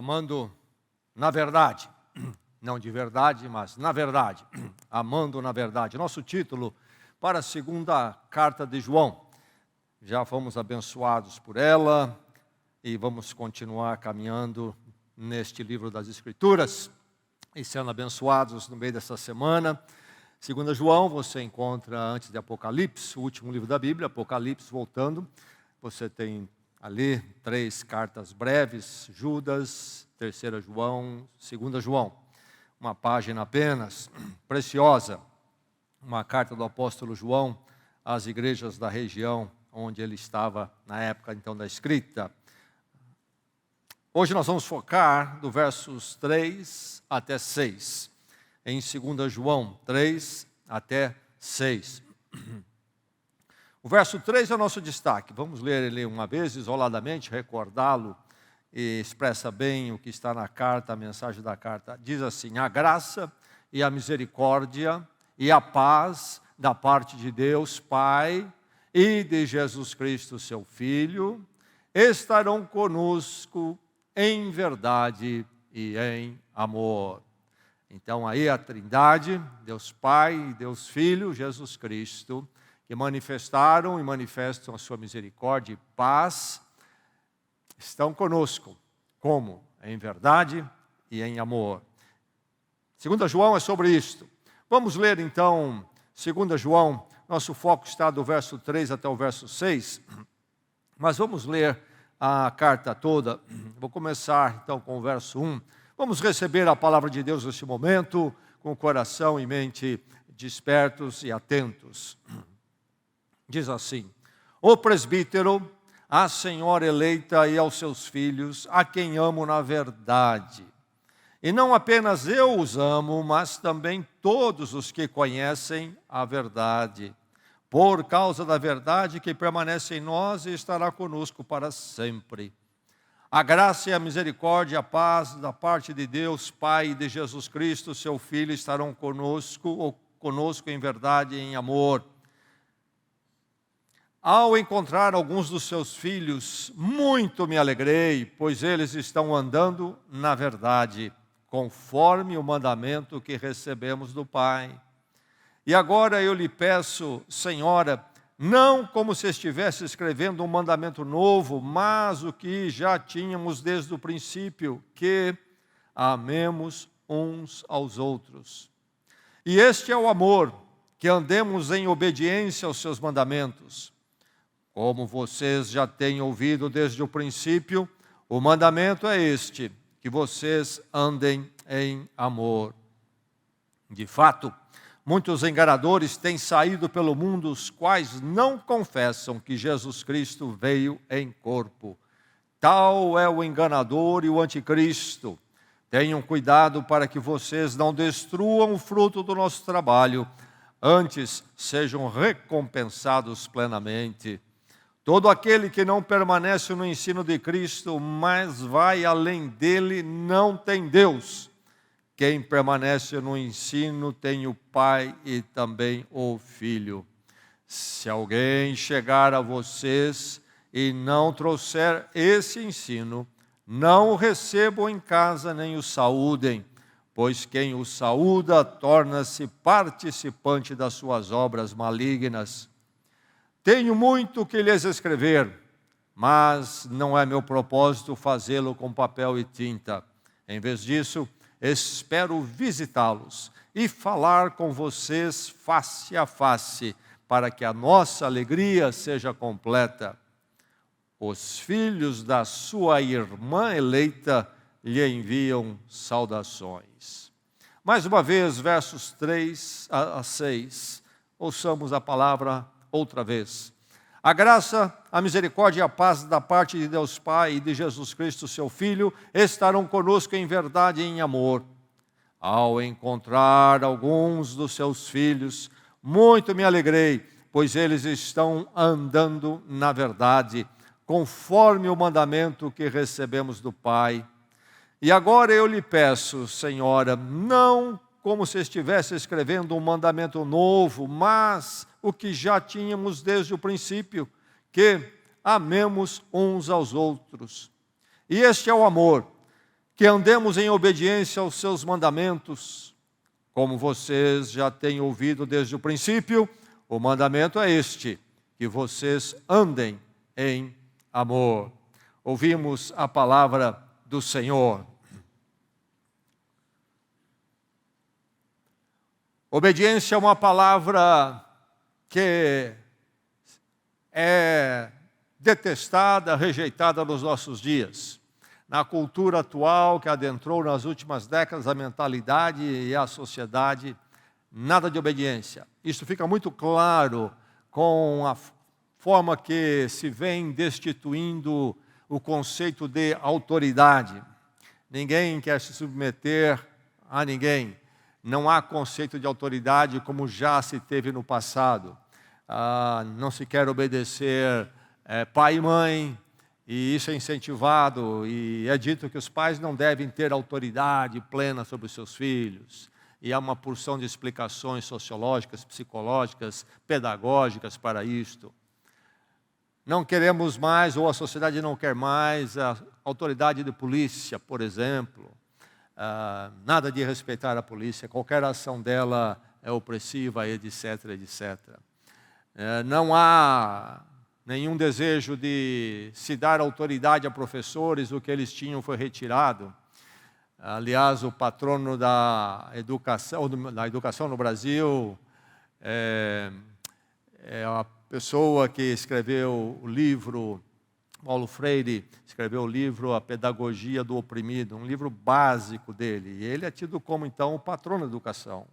Amando na verdade, não de verdade, mas na verdade, amando na verdade. Nosso título para a segunda carta de João. Já fomos abençoados por ela e vamos continuar caminhando neste livro das Escrituras e sendo abençoados no meio dessa semana. Segunda João, você encontra antes de Apocalipse, o último livro da Bíblia, Apocalipse, voltando. Você tem ali 3 cartas breves, Judas, 3 João, 2 João. Uma página apenas, preciosa. Uma carta do apóstolo João às igrejas da região onde ele estava na época então da escrita. Hoje nós vamos focar do versos 3 até 6. Em 2 João 3 até 6. O verso 3 é o nosso destaque. Vamos ler ele uma vez, isoladamente, recordá-lo, e expressa bem o que está na carta, a mensagem da carta. Diz assim: a graça e a misericórdia e a paz da parte de Deus Pai e de Jesus Cristo, seu Filho, estarão conosco em verdade e em amor. Então aí a Trindade, Deus Pai e Deus Filho, Jesus Cristo, que manifestaram e manifestam a sua misericórdia e paz, estão conosco. Como? Em verdade e em amor. 2 João é sobre isto. Vamos ler então 2 João. Nosso foco está do verso 3 até o verso 6. Mas vamos ler a carta toda. Vou começar então com o verso 1. Vamos receber a palavra de Deus neste momento, com o coração e mente despertos e atentos. Diz assim: o presbítero, a senhora eleita e aos seus filhos, a quem amo na verdade. E não apenas eu os amo, mas também todos os que conhecem a verdade. Por causa da verdade que permanece em nós e estará conosco para sempre. A graça e a misericórdia e a paz da parte de Deus, Pai, e de Jesus Cristo, seu Filho, estarão conosco em verdade e em amor. Ao encontrar alguns dos seus filhos, muito me alegrei, pois eles estão andando na verdade, conforme o mandamento que recebemos do Pai. E agora eu lhe peço, Senhora, não como se estivesse escrevendo um mandamento novo, mas o que já tínhamos desde o princípio, que amemos uns aos outros. E este é o amor, que andemos em obediência aos seus mandamentos. Como vocês já têm ouvido desde o princípio, o mandamento é este, que vocês andem em amor. De fato, muitos enganadores têm saído pelo mundo, os quais não confessam que Jesus Cristo veio em corpo. Tal é o enganador e o anticristo. Tenham cuidado para que vocês não destruam o fruto do nosso trabalho, antes sejam recompensados plenamente. Todo aquele que não permanece no ensino de Cristo, mas vai além dele, não tem Deus. Quem permanece no ensino tem o Pai e também o Filho. Se alguém chegar a vocês e não trouxer esse ensino, não o recebam em casa nem o saúdem, pois quem o saúda torna-se participante das suas obras malignas. Tenho muito que lhes escrever, mas não é meu propósito fazê-lo com papel e tinta. Em vez disso, espero visitá-los e falar com vocês face a face, para que a nossa alegria seja completa. Os filhos da sua irmã eleita lhe enviam saudações. Mais uma vez, versos 3 a 6. Ouçamos a palavra outra vez. A graça, a misericórdia e a paz da parte de Deus Pai e de Jesus Cristo, seu Filho, estarão conosco em verdade e em amor. Ao encontrar alguns dos seus filhos, muito me alegrei, pois eles estão andando na verdade, conforme o mandamento que recebemos do Pai. E agora eu lhe peço, Senhora, não como se estivesse escrevendo um mandamento novo, mas o que já tínhamos desde o princípio, que amemos uns aos outros. E este é o amor, que andemos em obediência aos seus mandamentos. Como vocês já têm ouvido desde o princípio, o mandamento é este, que vocês andem em amor. Ouvimos a palavra do Senhor. Obediência é uma palavra que é detestada, rejeitada nos nossos dias. Na cultura atual que adentrou nas últimas décadas a mentalidade e a sociedade, nada de obediência. Isso fica muito claro com a forma que se vem destituindo o conceito de autoridade. Ninguém quer se submeter a ninguém. Não há conceito de autoridade como já se teve no passado. Não se quer obedecer pai e mãe, e isso é incentivado, e é dito que os pais não devem ter autoridade plena sobre os seus filhos. E há uma porção de explicações sociológicas, psicológicas, pedagógicas para isto. Não queremos mais, ou a sociedade não quer mais, a autoridade de polícia, por exemplo. Nada de respeitar a polícia, qualquer ação dela é opressiva, etc, etc. Não há nenhum desejo de se dar autoridade a professores, o que eles tinham foi retirado. Aliás, o patrono da educação no Brasil é a pessoa que escreveu o livro, Paulo Freire escreveu o livro A Pedagogia do Oprimido, um livro básico dele. E ele é tido como, então, o patrono da educação.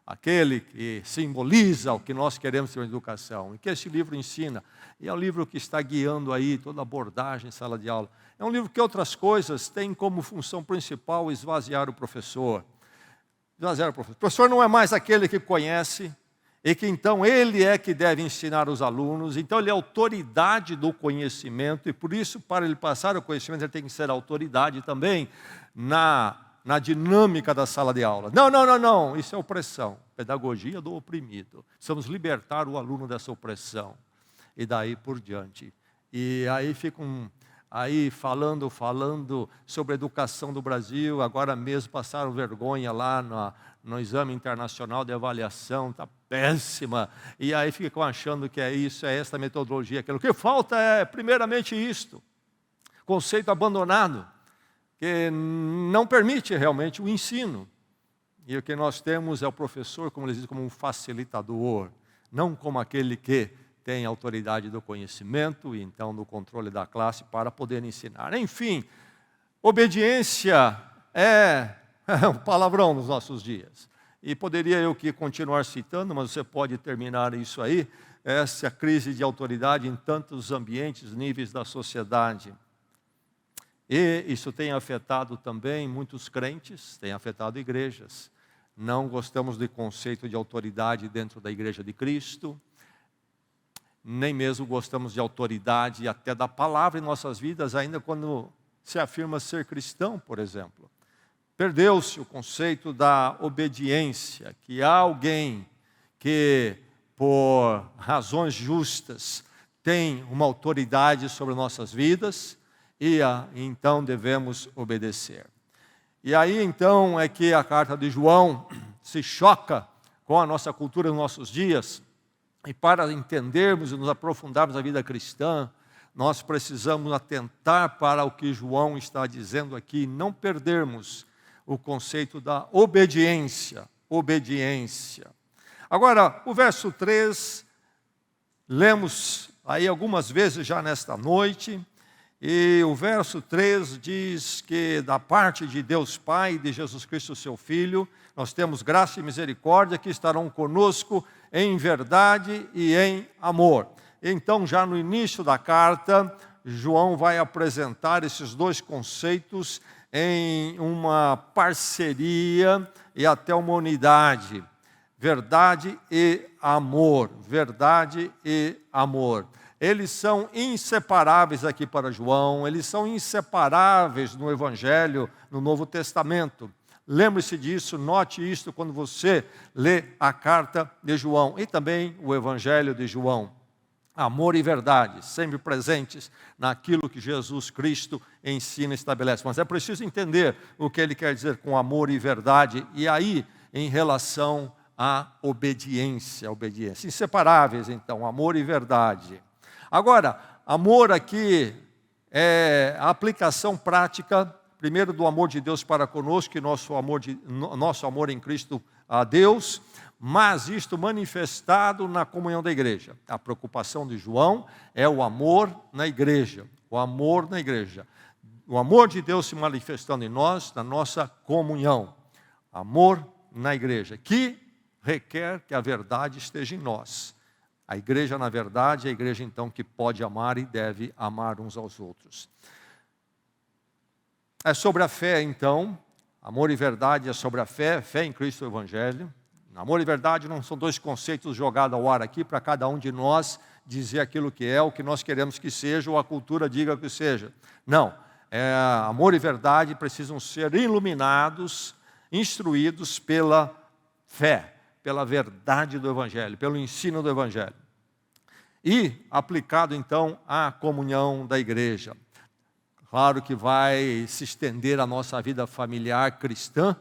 Aquele que simboliza o que nós queremos ter na educação, e que esse livro ensina. E é um livro que está guiando aí toda a abordagem em sala de aula. É um livro que outras coisas têm como função principal esvaziar o professor. Esvaziar o professor. O professor não é mais aquele que conhece, e que então ele é que deve ensinar os alunos. Então ele é autoridade do conhecimento, e por isso, para ele passar o conhecimento, ele tem que ser autoridade também na dinâmica da sala de aula. Não, isso é opressão, pedagogia do oprimido. Precisamos libertar o aluno dessa opressão, e daí por diante. E aí ficam falando sobre a educação do Brasil. Agora mesmo passaram vergonha lá no exame internacional de avaliação, está péssima, e aí ficam achando que é isso, é essa metodologia, aquilo. O que falta é primeiramente isto, conceito abandonado, que não permite realmente o ensino. E o que nós temos é o professor, como eles dizem, como um facilitador, não como aquele que tem autoridade do conhecimento e então do controle da classe para poder ensinar. Enfim, obediência é um palavrão nos nossos dias. E poderia eu que continuar citando, mas você pode terminar isso aí, essa crise de autoridade em tantos ambientes, níveis da sociedade. E isso tem afetado também muitos crentes, tem afetado igrejas. Não gostamos do conceito de autoridade dentro da Igreja de Cristo, nem mesmo gostamos de autoridade até da palavra em nossas vidas, ainda quando se afirma ser cristão, por exemplo. Perdeu-se o conceito da obediência, que há alguém que, por razões justas, tem uma autoridade sobre nossas vidas, e então devemos obedecer. E aí então é que a carta de João se choca com a nossa cultura nos nossos dias, e para entendermos e nos aprofundarmos na vida cristã, nós precisamos atentar para o que João está dizendo aqui, não perdermos o conceito da obediência. Agora, o verso 3, lemos aí algumas vezes já nesta noite, e o verso 3 diz que da parte de Deus Pai e de Jesus Cristo, seu Filho, nós temos graça e misericórdia que estarão conosco em verdade e em amor. Então, já no início da carta, João vai apresentar esses dois conceitos em uma parceria e até uma unidade. Verdade e amor. Verdade e amor. Eles são inseparáveis aqui para João, eles são inseparáveis no Evangelho, no Novo Testamento. Lembre-se disso, note isso quando você lê a carta de João e também o Evangelho de João. Amor e verdade, sempre presentes naquilo que Jesus Cristo ensina e estabelece. Mas é preciso entender o que ele quer dizer com amor e verdade. E aí, em relação à obediência. Inseparáveis, então, amor e verdade. Agora, amor aqui é a aplicação prática, primeiro do amor de Deus para conosco, e nosso amor em Cristo a Deus, mas isto manifestado na comunhão da igreja. A preocupação de João é o amor na igreja, o amor na igreja. O amor de Deus se manifestando em nós, na nossa comunhão. Amor na igreja, que requer que a verdade esteja em nós. A igreja, na verdade, é a igreja então que pode amar e deve amar uns aos outros. É sobre a fé, então. Amor e verdade é sobre a fé, fé em Cristo e o Evangelho. Amor e verdade não são dois conceitos jogados ao ar aqui para cada um de nós dizer aquilo que é, o que nós queremos que seja, ou a cultura diga que seja. Não, amor e verdade precisam ser iluminados, instruídos pela fé, pela verdade do Evangelho, pelo ensino do Evangelho. E aplicado então à comunhão da igreja. Claro que vai se estender à nossa vida familiar cristã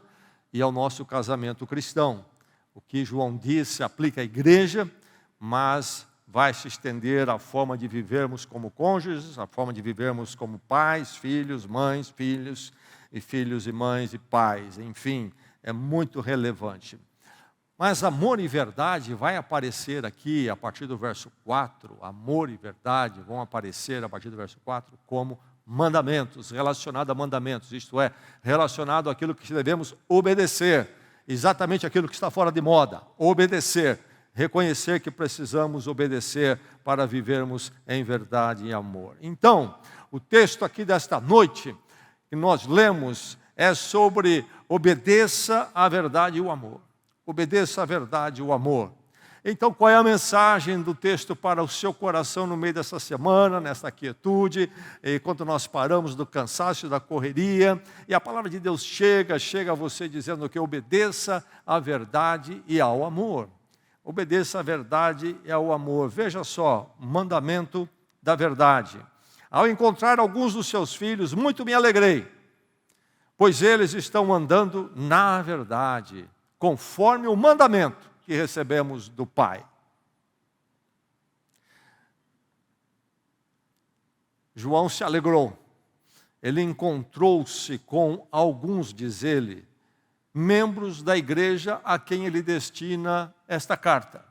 e ao nosso casamento cristão. O que João disse se aplica à igreja, mas vai se estender à forma de vivermos como cônjuges, à forma de vivermos como pais, filhos, mães, filhos e mães e pais. Enfim, é muito relevante. Mas amor e verdade vai aparecer aqui a partir do verso 4. Amor e verdade vão aparecer a partir do verso 4 como mandamentos, relacionado a mandamentos. Isto é, relacionado àquilo que devemos obedecer. Exatamente aquilo que está fora de moda. Obedecer. Reconhecer que precisamos obedecer para vivermos em verdade e amor. Então, o texto aqui desta noite que nós lemos é sobre obedeça à verdade e o amor. Obedeça à verdade e o amor. Então, qual é a mensagem do texto para o seu coração no meio dessa semana, nessa quietude, enquanto nós paramos do cansaço e da correria, e a palavra de Deus chega a você dizendo que obedeça à verdade e ao amor. Obedeça à verdade e ao amor. Veja só, mandamento da verdade. Ao encontrar alguns dos seus filhos, muito me alegrei, pois eles estão andando na verdade, conforme o mandamento que recebemos do Pai. João se alegrou. Ele encontrou-se com alguns, diz ele, membros da igreja a quem ele destina esta carta.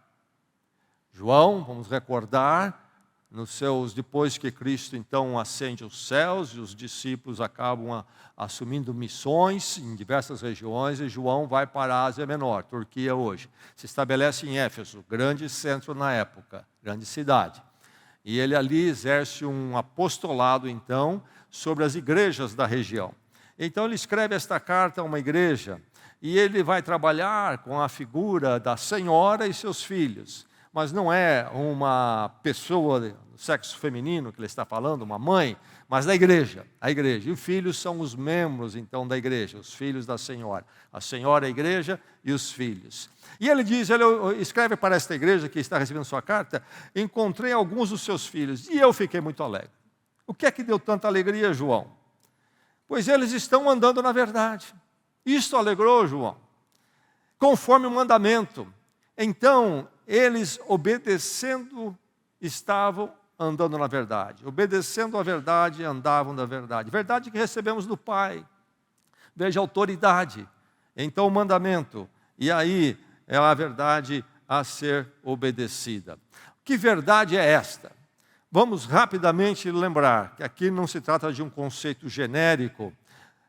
João, vamos recordar, depois que Cristo então ascende aos céus e os discípulos acabam assumindo missões em diversas regiões, e João vai para a Ásia Menor, Turquia hoje. Se estabelece em Éfeso, grande centro na época, grande cidade. E ele ali exerce um apostolado então sobre as igrejas da região. Então ele escreve esta carta a uma igreja e ele vai trabalhar com a figura da senhora e seus filhos. Mas não é uma pessoa do sexo feminino que ele está falando, uma mãe, mas da igreja, a igreja. E os filhos são os membros, então, da igreja, os filhos da senhora. A senhora é a igreja e os filhos. E ele diz, ele escreve para esta igreja que está recebendo sua carta, encontrei alguns dos seus filhos e eu fiquei muito alegre. O que é que deu tanta alegria, João? Pois eles estão andando na verdade. Isto alegrou João, conforme o mandamento. Então, eles obedecendo estavam andando na verdade. Obedecendo a verdade, andavam na verdade. Verdade que recebemos do Pai. Veja a autoridade. Então o mandamento. E aí é a verdade a ser obedecida. Que verdade é esta? Vamos rapidamente lembrar que aqui não se trata de um conceito genérico.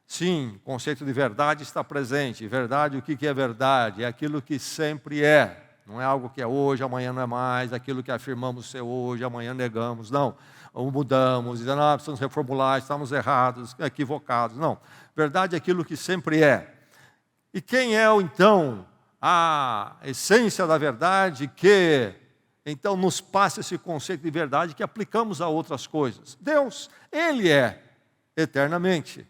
Sim, o conceito de verdade está presente. Verdade, o que é verdade? É aquilo que sempre é. Não é algo que é hoje, amanhã não é mais, aquilo que afirmamos ser hoje, amanhã negamos, não. Ou mudamos, dizendo, precisamos reformular, estamos errados, equivocados. Não, verdade é aquilo que sempre é. E quem é, então, a essência da verdade que, então, nos passa esse conceito de verdade que aplicamos a outras coisas? Deus, Ele é eternamente.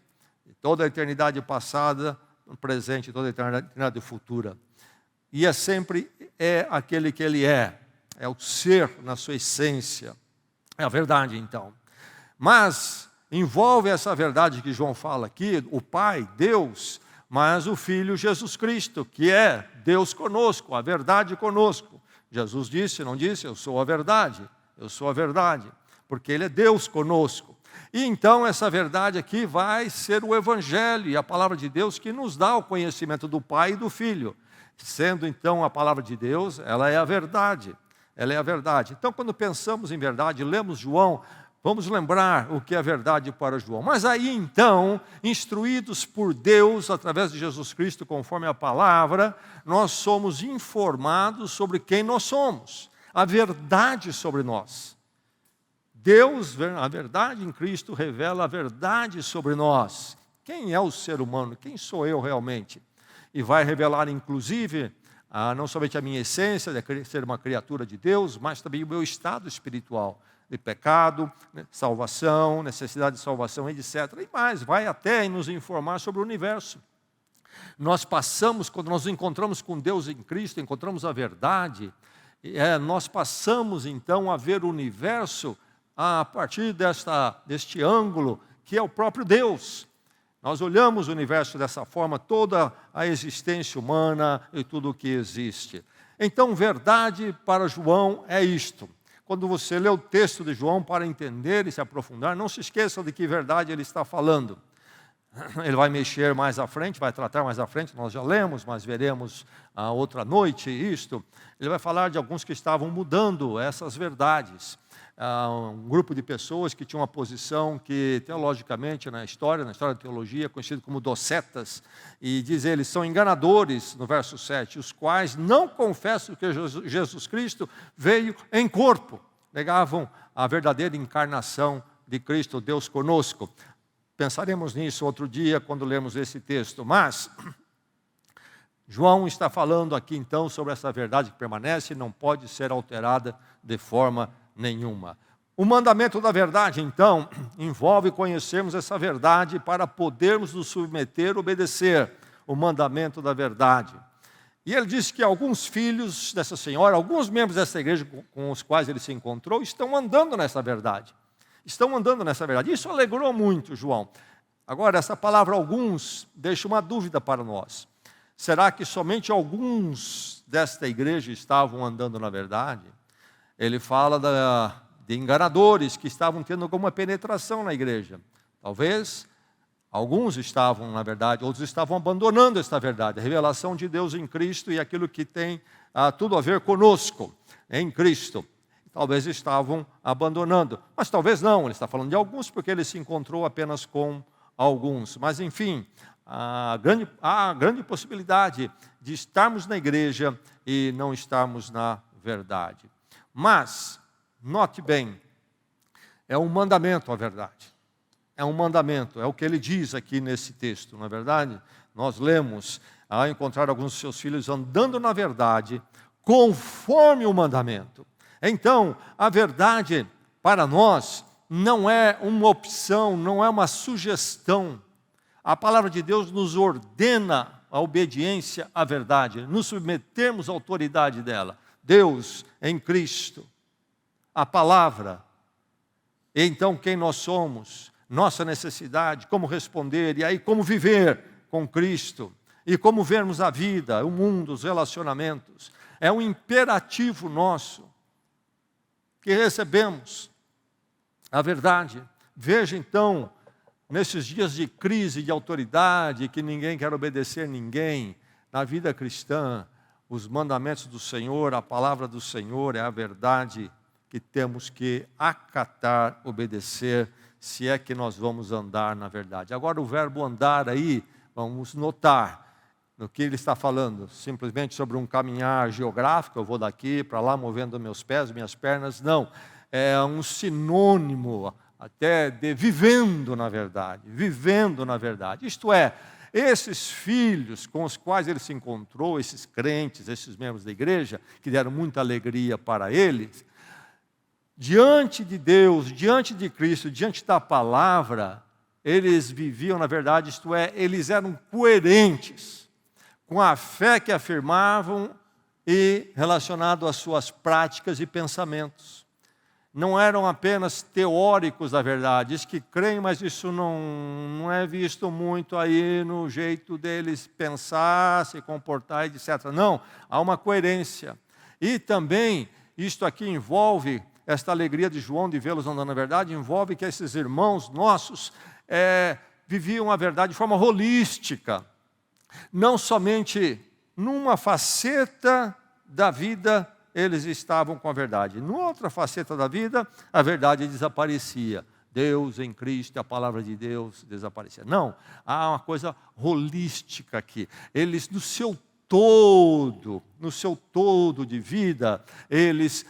Toda a eternidade passada, presente, toda a eternidade futura. E sempre é aquele que Ele é. é o ser na sua essência. É a verdade, então. Mas envolve essa verdade que João fala aqui, o Pai, Deus, mas o Filho Jesus Cristo, que é Deus conosco, a verdade conosco. Jesus disse, não disse? Eu sou a verdade, eu sou a verdade, porque Ele é Deus conosco. E então essa verdade aqui vai ser o Evangelho e a palavra de Deus que nos dá o conhecimento do Pai e do Filho. Sendo então a palavra de Deus, ela é a verdade. Ela é a verdade. Então quando pensamos em verdade, lemos João, vamos lembrar o que é verdade para João. Mas aí então, instruídos por Deus através de Jesus Cristo, conforme a palavra, nós somos informados sobre quem nós somos. A verdade sobre nós. Deus, a verdade em Cristo, revela a verdade sobre nós. Quem é o ser humano? Quem sou eu realmente? E vai revelar, inclusive, não somente a minha essência, de ser uma criatura de Deus, mas também o meu estado espiritual, de pecado, salvação, necessidade de salvação, etc. E mais, vai até nos informar sobre o universo. Nós passamos, quando nós nos encontramos com Deus em Cristo, encontramos a verdade, nós passamos então a ver o universo a partir deste ângulo, que é o próprio Deus. Nós olhamos o universo dessa forma, toda a existência humana e tudo o que existe. Então, verdade para João é isto. Quando você lê o texto de João para entender e se aprofundar, não se esqueça de que verdade ele está falando. Ele vai mexer mais à frente, vai tratar mais à frente, nós já lemos, mas veremos outra noite isto. Ele vai falar de alguns que estavam mudando essas verdades. Um grupo de pessoas que tinham uma posição que, teologicamente, na história da teologia, é conhecido como docetas, e diz eles, são enganadores, no verso 7, os quais não confessam que Jesus Cristo veio em corpo. Negavam a verdadeira encarnação de Cristo, Deus conosco. Pensaremos nisso outro dia, quando lermos esse texto, mas João está falando aqui, então, sobre essa verdade que permanece e não pode ser alterada de forma nenhuma. O mandamento da verdade, então, envolve conhecermos essa verdade para podermos nos submeter, obedecer o mandamento da verdade. E ele disse que alguns filhos dessa senhora, alguns membros dessa igreja com os quais ele se encontrou, estão andando nessa verdade. Estão andando nessa verdade. Isso alegrou muito João. Agora, essa palavra alguns deixa uma dúvida para nós. Será que somente alguns desta igreja estavam andando na verdade? Ele fala de enganadores que estavam tendo alguma penetração na igreja. Talvez alguns estavam, na verdade, outros estavam abandonando esta verdade. A revelação de Deus em Cristo e aquilo que tem tudo a ver conosco, em Cristo. Talvez estavam abandonando, mas talvez não. Ele está falando de alguns porque ele se encontrou apenas com alguns. Mas, enfim, há grande possibilidade de estarmos na igreja e não estarmos na verdade. Mas, note bem, é um mandamento a verdade. É um mandamento, é o que ele diz aqui nesse texto, não é verdade? Nós lemos, ao encontrar alguns de seus filhos andando na verdade, conforme o mandamento. Então, a verdade para nós não é uma opção, não é uma sugestão. A palavra de Deus nos ordena a obediência à verdade, nos submetermos à autoridade dela. Deus em Cristo, a palavra, e então quem nós somos, nossa necessidade, como responder, e aí como viver com Cristo, e como vermos a vida, o mundo, os relacionamentos. É um imperativo nosso, que recebemos a verdade. Veja então, nesses dias de crise de autoridade, que ninguém quer obedecer ninguém, na vida cristã, os mandamentos do Senhor, a palavra do Senhor é a verdade que temos que acatar, obedecer, se é que nós vamos andar na verdade. Agora o verbo andar aí, vamos notar no que ele está falando, simplesmente sobre um caminhar geográfico, eu vou daqui para lá movendo meus pés, minhas pernas, não. É um sinônimo até de vivendo na verdade, vivendo na verdade. Isto é, esses filhos com os quais ele se encontrou, esses crentes, esses membros da igreja, que deram muita alegria para eles, diante de Deus, diante de Cristo, diante da palavra, eles viviam na verdade, isto é, eles eram coerentes com a fé que afirmavam e relacionado às suas práticas e pensamentos. Não eram apenas teóricos da verdade, diz que creem, mas isso não é visto muito aí no jeito deles pensar, se comportar, etc. Não, há uma coerência. E também, isto aqui envolve, esta alegria de João de vê-los andando na verdade, envolve que esses irmãos nossos viviam a verdade de forma holística, não somente numa faceta da vida eles estavam com a verdade. Numa outra faceta da vida, a verdade desaparecia. Deus em Cristo, a palavra de Deus desaparecia. Não, há uma coisa holística aqui. Eles, no seu todo de vida, eles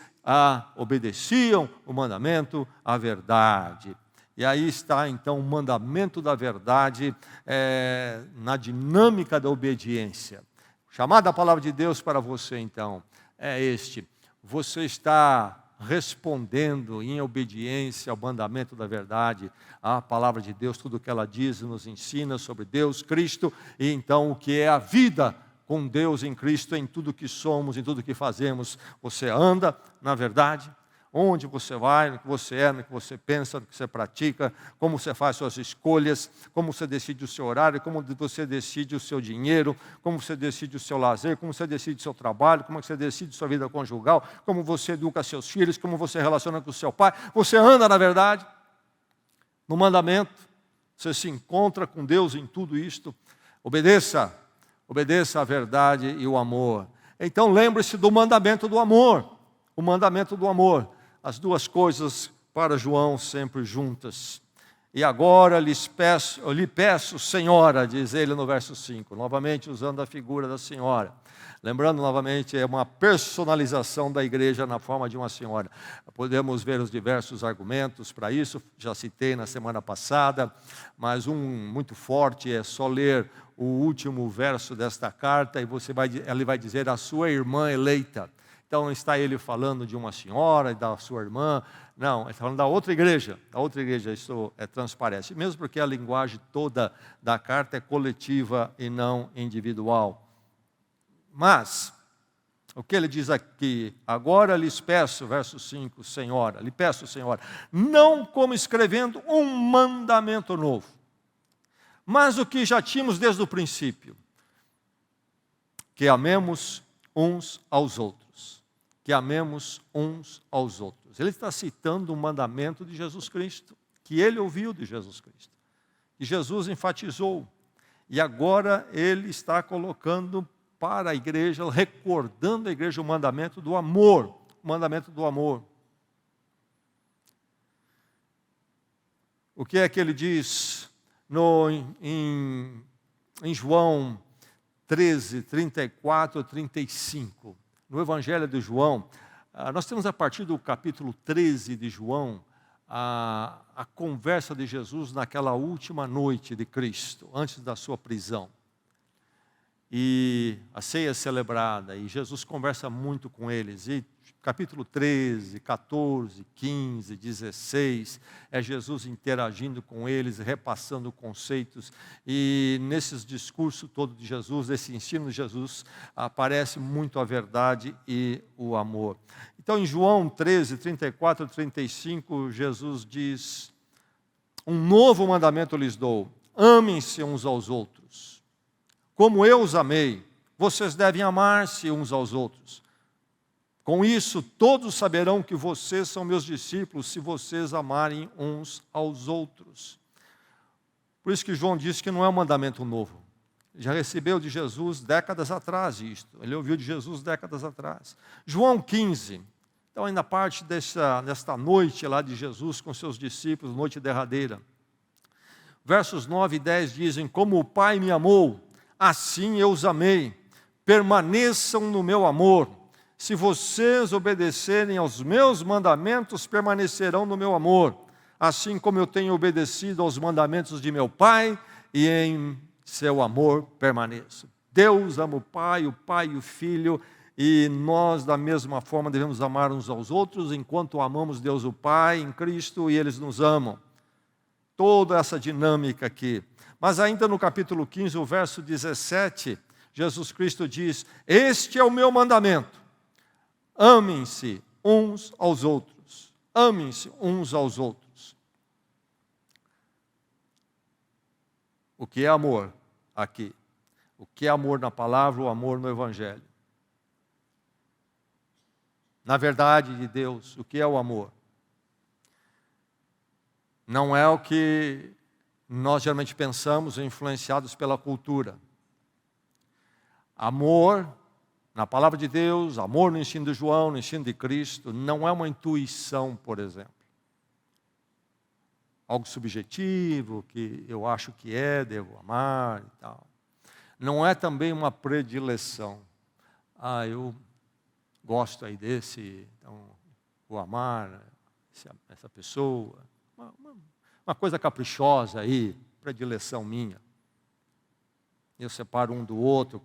obedeciam o mandamento, a verdade. E aí está, então, o mandamento da verdade na dinâmica da obediência. Chamada da palavra de Deus para você, então, é este: você está respondendo em obediência ao mandamento da verdade, à palavra de Deus, tudo o que ela diz e nos ensina sobre Deus, Cristo, e então o que é a vida com Deus em Cristo, em tudo que somos, em tudo que fazemos. Você anda na verdade, onde você vai, no que você é, no que você pensa, no que você pratica, como você faz suas escolhas, como você decide o seu horário, como você decide o seu dinheiro, como você decide o seu lazer, como você decide o seu trabalho, como você decide sua vida conjugal, como você educa seus filhos, como você relaciona com o seu pai. Você anda na verdade, no mandamento, você se encontra com Deus em tudo isto. Obedeça à verdade e o amor. Então lembre-se do mandamento do amor, o mandamento do amor. As duas coisas para João sempre juntas. E agora lhe peço, Senhora, diz ele no verso 5, novamente usando a figura da senhora. Lembrando novamente, é uma personalização da igreja na forma de uma senhora. Podemos ver os diversos argumentos para isso, já citei na semana passada, mas um muito forte é só ler o último verso desta carta, e ele vai dizer: a sua irmã eleita. Então não está ele falando de uma senhora e da sua irmã, não, ele está falando da outra igreja, isso transparece, mesmo porque a linguagem toda da carta é coletiva e não individual. Mas, o que ele diz aqui: agora lhes peço, verso 5, Senhora, lhe peço, Senhora, não como escrevendo um mandamento novo, mas o que já tínhamos desde o princípio, que amemos uns aos outros. Que amemos uns aos outros. Ele está citando um mandamento de Jesus Cristo, que ele ouviu de Jesus Cristo, e Jesus enfatizou, e agora ele está colocando para a igreja, recordando a igreja o mandamento do amor, o mandamento do amor. O que é que ele diz em João 13, 34, 35? No Evangelho de João, nós temos a partir do capítulo 13 de João, a conversa de Jesus naquela última noite de Cristo, antes da sua prisão. E a ceia é celebrada, e Jesus conversa muito com eles. E capítulo 13, 14, 15, 16, é Jesus interagindo com eles, repassando conceitos. E nesses discursos todo de Jesus, esse ensino de Jesus, aparece muito a verdade e o amor. Então em João 13, 34 e 35, Jesus diz: um novo mandamento lhes dou, amem-se uns aos outros. Como eu os amei, vocês devem amar-se uns aos outros. Com isso, todos saberão que vocês são meus discípulos, se vocês amarem uns aos outros. Por isso que João disse que não é um mandamento novo. Ele já recebeu de Jesus décadas atrás isto. Ele ouviu de Jesus décadas atrás. João 15. Então, ainda parte desta noite lá de Jesus com seus discípulos, noite derradeira. Versos 9 e 10 dizem: como o Pai me amou, assim eu os amei. Permaneçam no meu amor. Se vocês obedecerem aos meus mandamentos, permanecerão no meu amor, assim como eu tenho obedecido aos mandamentos de meu Pai, e em seu amor permaneço. Deus ama o Pai e o Filho, e nós da mesma forma devemos amar uns aos outros, enquanto amamos Deus o Pai em Cristo, e eles nos amam. Toda essa dinâmica aqui. Mas ainda no capítulo 15, o verso 17, Jesus Cristo diz: este é o meu mandamento, amem-se uns aos outros, amem-se uns aos outros. O que é amor aqui? O que é amor na palavra, o amor no Evangelho? Na verdade de Deus, o que é o amor? Não é o que nós geralmente pensamos, influenciados pela cultura. Amor, na palavra de Deus, amor no ensino de João, no ensino de Cristo, não é uma intuição, por exemplo. Algo subjetivo, que eu acho que devo amar e tal. Não é também uma predileção. Eu gosto aí desse, então vou amar essa pessoa. Uma coisa caprichosa aí, predileção minha. Eu separo um do outro.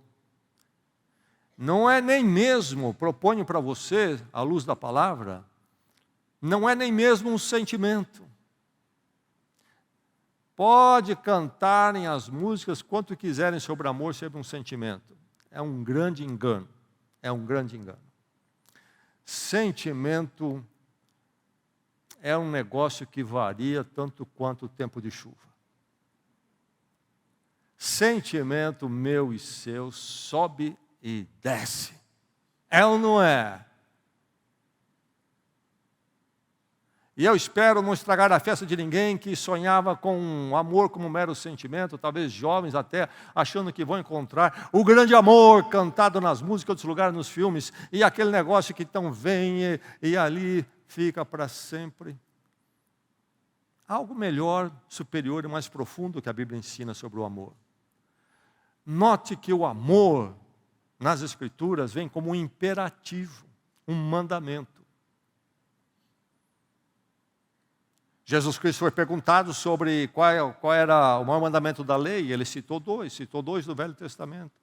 Não é nem mesmo, proponho para você, à luz da palavra, não é nem mesmo um sentimento. Pode cantarem as músicas quanto quiserem sobre amor, sobre um sentimento. É um grande engano. É um grande engano. Sentimento é um negócio que varia tanto quanto o tempo de chuva. Sentimento meu e seu sobe e desce. É ou não é? E eu espero não estragar a festa de ninguém que sonhava com um amor como um mero sentimento, talvez jovens até, achando que vão encontrar o grande amor cantado nas músicas, em outros lugares, nos filmes, e aquele negócio que então vem e ali fica para sempre. Algo melhor, superior e mais profundo que a Bíblia ensina sobre o amor. Note que o amor, nas Escrituras, vem como um imperativo, um mandamento. Jesus Cristo foi perguntado sobre qual era o maior mandamento da lei, ele citou dois do Velho Testamento.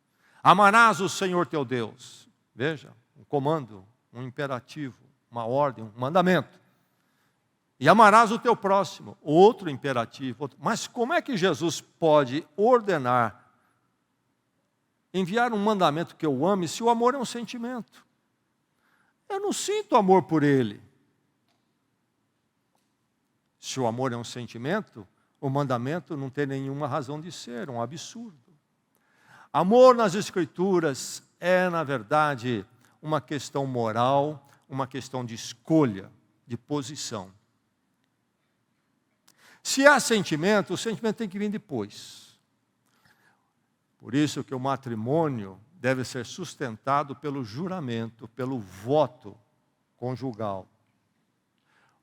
Amarás o Senhor teu Deus. Veja, um comando, um imperativo, uma ordem, um mandamento. E amarás o teu próximo, outro imperativo. Mas como é que Jesus pode ordenar, enviar um mandamento que eu ame, se o amor é um sentimento? Eu não sinto amor por ele. Se o amor é um sentimento, o mandamento não tem nenhuma razão de ser, é um absurdo. Amor nas Escrituras é, na verdade, uma questão moral, uma questão de escolha, de posição. Se há sentimento, o sentimento tem que vir depois. Por isso que o matrimônio deve ser sustentado pelo juramento, pelo voto conjugal.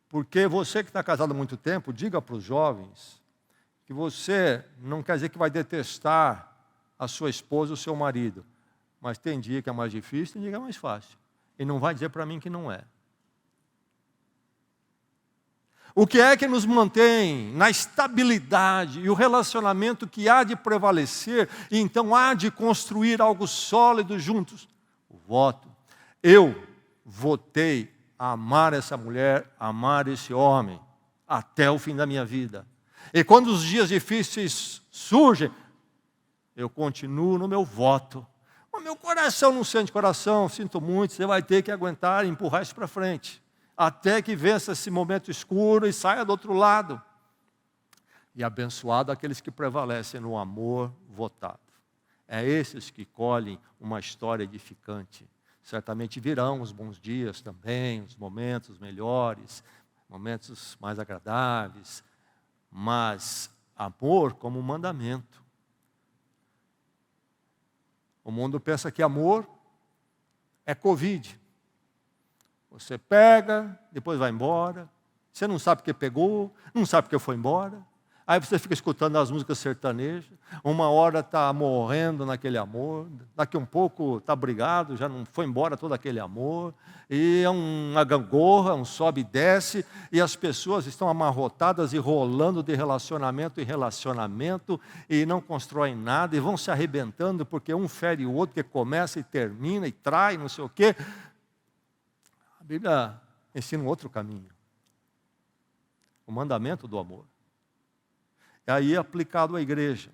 Porque você que está casado há muito tempo, diga para os jovens que você não quer dizer que vai detestar a sua esposa ou o seu marido, mas tem dia que é mais difícil, tem dia que é mais fácil. E não vai dizer para mim que não é. O que é que nos mantém na estabilidade e o relacionamento que há de prevalecer e então há de construir algo sólido juntos? O voto. Eu votei a amar essa mulher, amar esse homem, até o fim da minha vida. E quando os dias difíceis surgem, eu continuo no meu voto. O meu coração não sente coração, sinto muito, você vai ter que aguentar e empurrar isso para frente, até que vença esse momento escuro e saia do outro lado. E abençoado aqueles que prevalecem no amor votado. É esses que colhem uma história edificante. Certamente virão os bons dias também, os momentos melhores, momentos mais agradáveis, mas amor como um mandamento. O mundo pensa que amor é Covid. Você pega, depois vai embora, você não sabe porque pegou, não sabe porque foi embora. Aí você fica escutando as músicas sertanejas, uma hora está morrendo naquele amor, daqui um pouco está brigado, já não foi embora todo aquele amor, e é uma gangorra, um sobe e desce, e as pessoas estão amarrotadas e rolando de relacionamento em relacionamento, e não constroem nada, e vão se arrebentando, porque um fere o outro, porque começa e termina, e trai, não sei o quê. A Bíblia ensina um outro caminho, o mandamento do amor. E aí aplicado à igreja.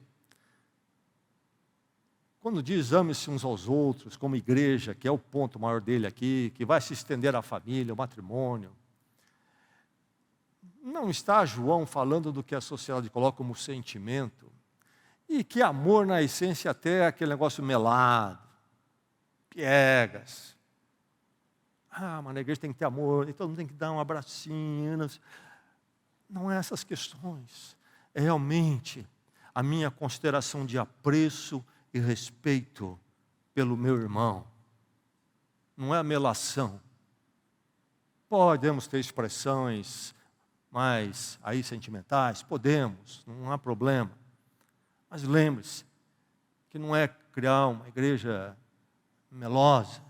quando diz ame-se uns aos outros, como igreja, que é o ponto maior dele aqui, que vai se estender à família, ao matrimônio, não está João falando do que a sociedade coloca como sentimento, e que amor, na essência, até é aquele negócio melado, piegas. Mas na igreja tem que ter amor, e todo mundo tem que dar um abracinho. Não é essas questões. É realmente a minha consideração de apreço e respeito pelo meu irmão. Não é a melação. Podemos ter expressões mais aí sentimentais, podemos, não há problema. Mas lembre-se que não é criar uma igreja melosa,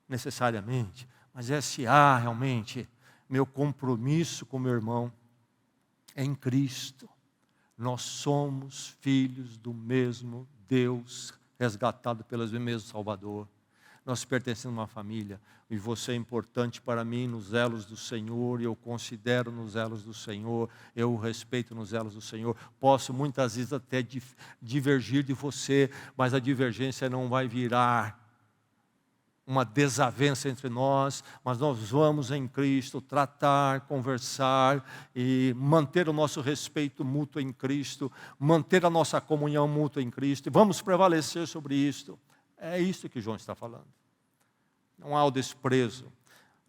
necessariamente, mas é se há realmente meu compromisso com meu irmão em Cristo. Nós somos filhos do mesmo Deus, resgatado pelo mesmo Salvador. Nós pertencemos a uma família, e você é importante para mim nos elos do Senhor, e eu considero nos elos do Senhor, eu o respeito nos elos do Senhor. Posso muitas vezes até divergir de você, mas a divergência não vai virar uma desavença entre nós, mas nós vamos em Cristo tratar, conversar e manter o nosso respeito mútuo em Cristo, manter a nossa comunhão mútua em Cristo, e vamos prevalecer sobre isto. É isso que João está falando. Não há o desprezo.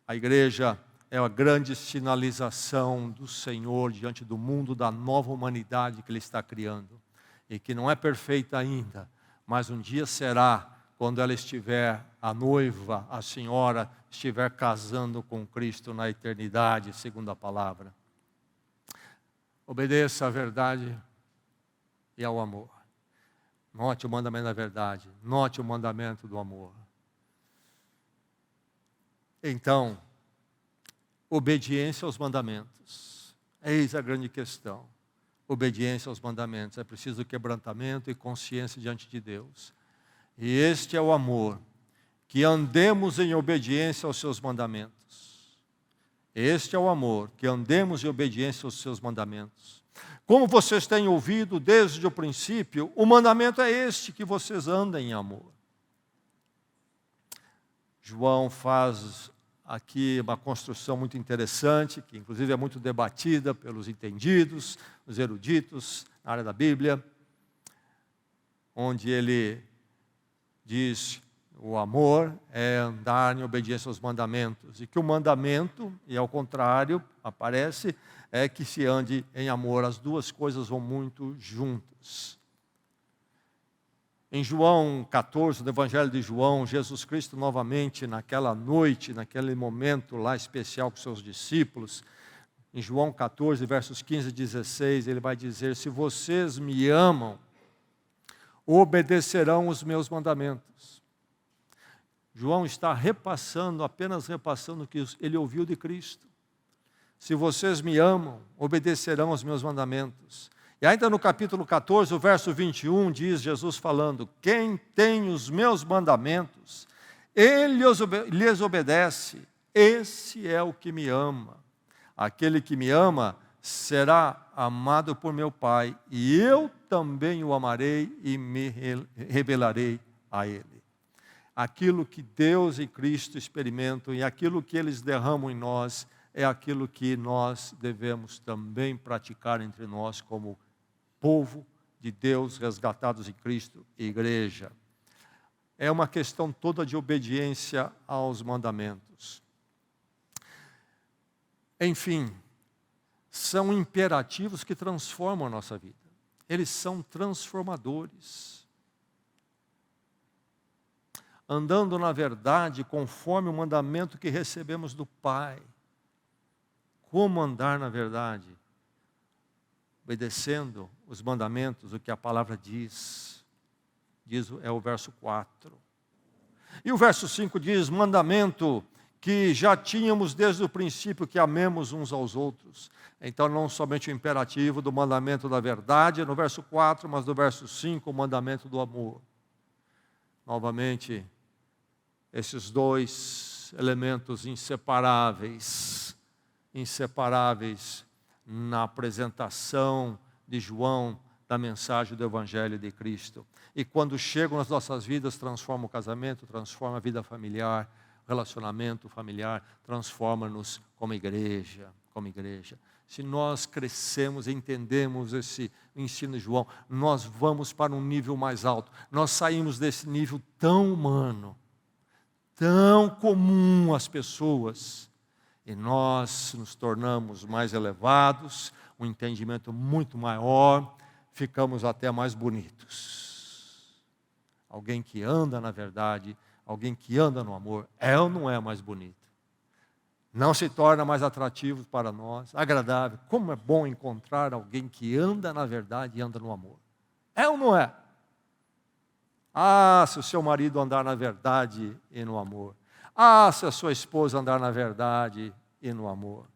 A igreja é a grande sinalização do Senhor diante do mundo, da nova humanidade que Ele está criando, e que não é perfeita ainda, mas um dia será, quando ela estiver, a noiva, a senhora, estiver casando com Cristo na eternidade, segundo a palavra. Obedeça à verdade e ao amor. Note o mandamento da verdade, note o mandamento do amor. Então, obediência aos mandamentos. Eis a grande questão. Obediência aos mandamentos. É preciso quebrantamento e consciência diante de Deus. E este é o amor, que andemos em obediência aos seus mandamentos. Este é o amor, que andemos em obediência aos seus mandamentos. Como vocês têm ouvido desde o princípio, o mandamento é este, que vocês andem em amor. João faz aqui uma construção muito interessante, que inclusive é muito debatida pelos entendidos, os eruditos na área da Bíblia, onde ele diz: o amor é andar em obediência aos mandamentos, e que o mandamento, e ao contrário, aparece, é que se ande em amor. As duas coisas vão muito juntas. Em João 14, no Evangelho de João, Jesus Cristo novamente, naquela noite, naquele momento lá especial com seus discípulos, em João 14, versos 15 e 16, ele vai dizer: se vocês me amam, obedecerão os meus mandamentos. João está apenas repassando o que ele ouviu de Cristo. Se vocês me amam, obedecerão os meus mandamentos. E ainda no capítulo 14, o verso 21, diz Jesus falando: quem tem os meus mandamentos, ele lhes obedece, esse é o que me ama. Aquele que me ama será amado por meu Pai, e eu também o amarei e me revelarei a ele. Aquilo que Deus e Cristo experimentam e aquilo que eles derramam em nós é aquilo que nós devemos também praticar entre nós como povo de Deus, resgatados em Cristo, igreja. É uma questão toda de obediência aos mandamentos. Enfim, são imperativos que transformam a nossa vida. Eles são transformadores. Andando na verdade, conforme o mandamento que recebemos do Pai. Como andar na verdade? Obedecendo os mandamentos, o que a palavra diz. É o verso 4. E o verso 5 diz: mandamento que já tínhamos desde o princípio, que amemos uns aos outros. Então, não somente o imperativo do mandamento da verdade, no verso 4, mas no verso 5, o mandamento do amor. Novamente, esses dois elementos inseparáveis na apresentação de João da mensagem do Evangelho de Cristo. E quando chegam nas nossas vidas, transforma o casamento, transforma a vida familiar, relacionamento familiar, transforma-nos como igreja, como igreja. Se nós crescemos, entendemos esse ensino de João, nós vamos para um nível mais alto. Nós saímos desse nível tão humano, tão comum às pessoas, e nós nos tornamos mais elevados, um entendimento muito maior, ficamos até mais bonitos. Alguém que anda na verdade, alguém que anda no amor, é ou não é mais bonito? Não se torna mais atrativo para nós, agradável. Como é bom encontrar alguém que anda na verdade e anda no amor. É ou não é? Ah, se o seu marido andar na verdade e no amor. Ah, se a sua esposa andar na verdade e no amor.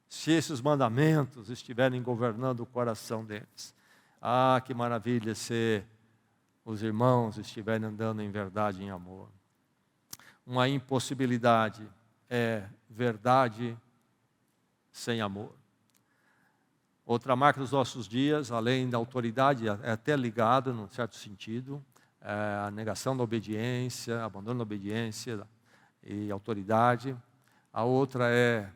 Se esses mandamentos estiverem governando o coração deles. Ah, que maravilha se os irmãos estiverem andando em verdade e em amor. Uma impossibilidade é verdade sem amor. Outra marca dos nossos dias, além da autoridade, é até ligado, num certo sentido, é a negação da obediência, abandono da obediência e autoridade. A outra é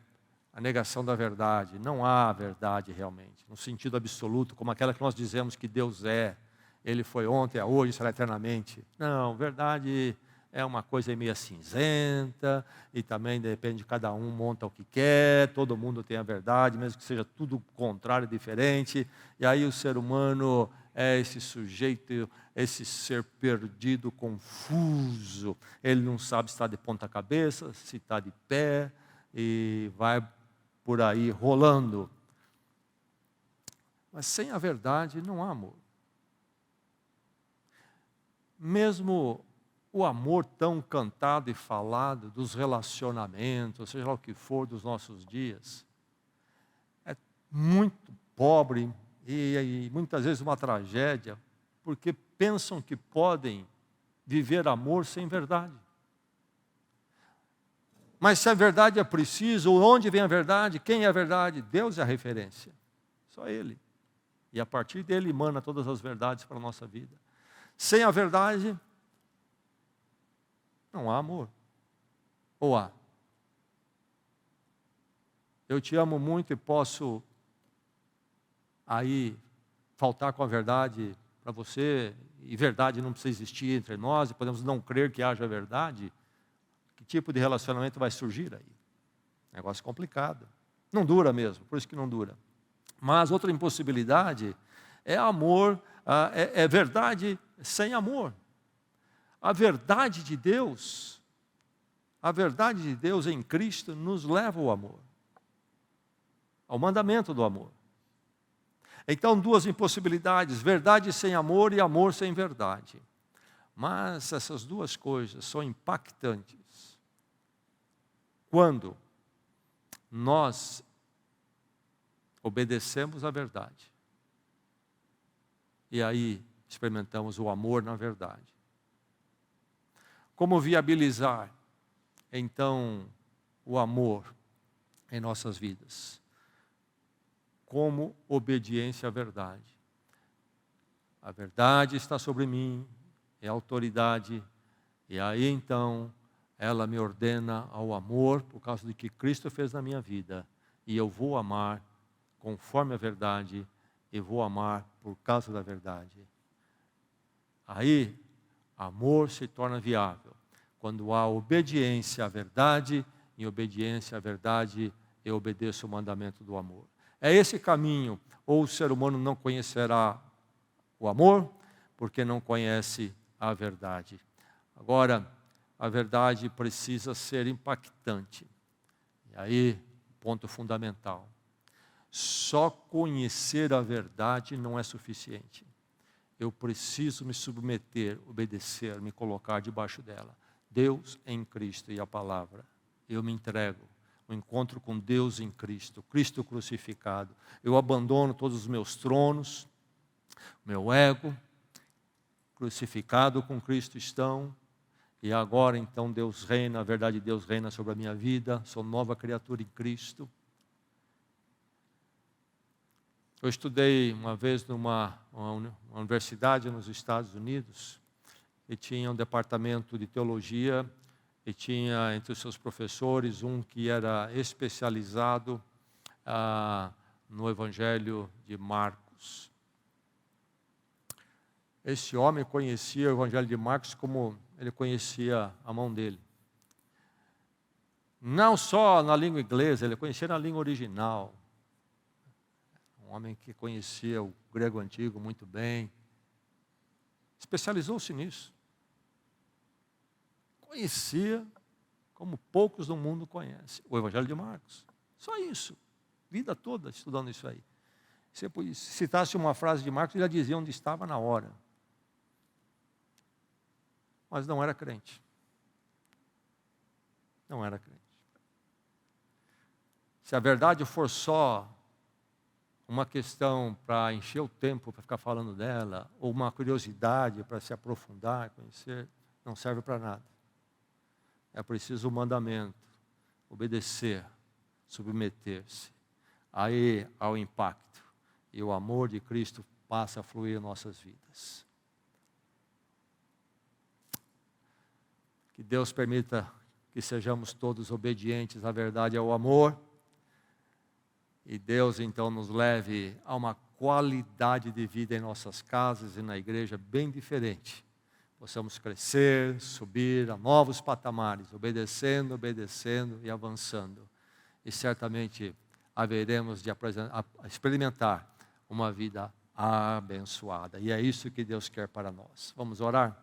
a negação da verdade. Não há verdade realmente, no sentido absoluto, como aquela que nós dizemos que Deus é. Ele foi ontem, é hoje, será eternamente. Não, verdade é uma coisa meio cinzenta, e também depende, cada um monta o que quer, todo mundo tem a verdade, mesmo que seja tudo contrário, diferente, e aí o ser humano é esse sujeito, esse ser perdido, confuso, ele não sabe se está de ponta cabeça, se está de pé, e vai por aí rolando. Mas sem a verdade não há amor. Mesmo o amor tão cantado e falado dos relacionamentos, seja lá o que for dos nossos dias, é muito pobre e muitas vezes uma tragédia, porque pensam que podem viver amor sem verdade. Mas se a verdade é preciso, onde vem a verdade? Quem é a verdade? Deus é a referência, só Ele. E a partir dele emana todas as verdades para a nossa vida. Sem a verdade, não há amor. Ou há? Eu te amo muito e posso aí faltar com a verdade para você, e verdade não precisa existir entre nós, e podemos não crer que haja verdade. Que tipo de relacionamento vai surgir aí? Negócio complicado. Não dura mesmo, por isso que não dura. Mas outra impossibilidade é amor, é verdade sem amor. A verdade de Deus em Cristo nos leva ao amor, ao mandamento do amor. Então, duas impossibilidades, verdade sem amor e amor sem verdade. Mas essas duas coisas são impactantes quando nós obedecemos à verdade. E aí experimentamos o amor na verdade. Como viabilizar, então, o amor em nossas vidas? Como obediência à verdade. A verdade está sobre mim, é autoridade, e aí então ela me ordena ao amor por causa do que Cristo fez na minha vida, e eu vou amar conforme a verdade, e vou amar por causa da verdade. Aí, amor se torna viável quando há obediência à verdade, em obediência à verdade eu obedeço o mandamento do amor. É esse caminho, ou o ser humano não conhecerá o amor, porque não conhece a verdade. Agora, a verdade precisa ser impactante. E aí, ponto fundamental. Só conhecer a verdade não é suficiente. Eu preciso me submeter, obedecer, me colocar debaixo dela. Deus em Cristo e a palavra. Eu me entrego. O encontro com Deus em Cristo, Cristo crucificado. Eu abandono todos os meus tronos, meu ego, crucificado com Cristo estão. E agora então Deus reina, a verdade de Deus reina sobre a minha vida. Sou nova criatura em Cristo. Eu estudei uma vez numa universidade nos Estados Unidos e tinha um departamento de teologia e tinha entre os seus professores um que era especializado no Evangelho de Marcos. Esse homem conhecia o Evangelho de Marcos como ele conhecia a mão dele. Não só na língua inglesa, ele conhecia na língua original. Um homem que conhecia o grego antigo muito bem. Especializou-se nisso. Conhecia como poucos no mundo conhecem o Evangelho de Marcos. Só isso. Vida toda estudando isso aí. Se citasse uma frase de Marcos, ele já dizia onde estava na hora. Mas não era crente. Não era crente. Se a verdade for só uma questão para encher o tempo, para ficar falando dela, ou uma curiosidade para se aprofundar, conhecer, não serve para nada. É preciso o mandamento, obedecer, submeter-se. Aí ao impacto. E o amor de Cristo passa a fluir em nossas vidas. Que Deus permita que sejamos todos obedientes à verdade e ao amor. E Deus então nos leve a uma qualidade de vida em nossas casas e na igreja bem diferente. Possamos crescer, subir a novos patamares, obedecendo e avançando. E certamente haveremos de experimentar uma vida abençoada. E é isso que Deus quer para nós. Vamos orar?